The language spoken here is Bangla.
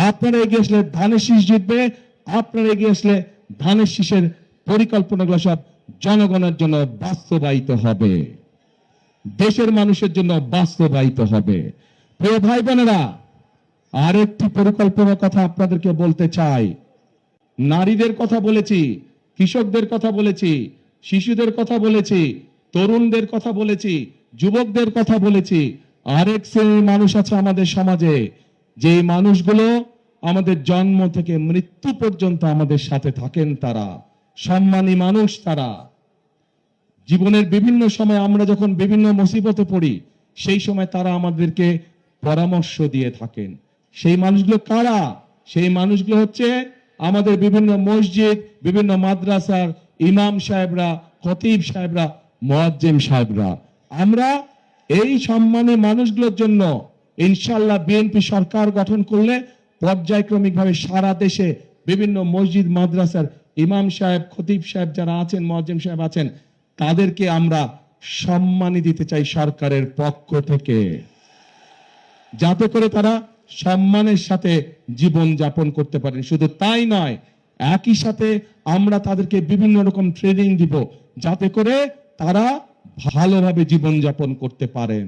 আপনারা এগিয়ে আসলে ধানের শীষ জিতবে। আপনারা এগিয়ে আসলে ধানের শীষের পরিকল্পনাগুলো সব জনগণের জন্য বাস্তবায়িত হবে, দেশের মানুষের জন্য বাস্তবায়িত হবে। প্রিয় ভাই বোনেরা, আরেকটি পরিকল্পনার কথা আপনাদেরকে বলতে চাই। নারীদের কথা বলেছি, কৃষকদের কথা বলেছি, শিশুদের কথা বলেছি, তরুণদের কথা বলেছি, যুবকদের কথা বলেছি। আরেক শ্রেণীর মানুষ আছে আমাদের সমাজে, যে মানুষগুলো আমাদের জন্ম থেকে মৃত্যু পর্যন্ত আমাদের সাথে থাকেন। তারা সম্মানী মানুষ। তারা জীবনের বিভিন্ন সময় আমরা যখন বিভিন্ন মুসিবতে পড়ি, সেই সময় তারা আমাদেরকে পরামর্শ দিয়ে থাকেন। সেই মানুষগুলো কারা? সেই মানুষগুলো হচ্ছে আমাদের বিভিন্ন মসজিদ, বিভিন্ন মাদ্রাসার ইমাম সাহেবরা, খতিব সাহেবরা, মুয়াজ্জিম সাহেবরা। আমরা এই সম্মানী মানুষগুলোর জন্য ইনশাআল্লাহ বিএনপি সরকার গঠন করলে পর্যায়ক্রমিকভাবে সারা দেশে বিভিন্ন মসজিদ মাদ্রাসার ইমাম সাহেব, খতিব সাহেব যারা আছেন, মুয়াজ্জিম সাহেব আছেন, তাদেরকে আমরা সম্মানী দিতে চাই সরকারের পক্ষ থেকে, যাতে করে তারা সম্মানের সাথে জীবন যাপন করতে পারেন। শুধু তাই নয়, একই সাথে আমরা তাদেরকে বিভিন্ন রকম ট্রেনিং দিব, যাতে করে তারা ভালোভাবে জীবন যাপন করতে পারেন।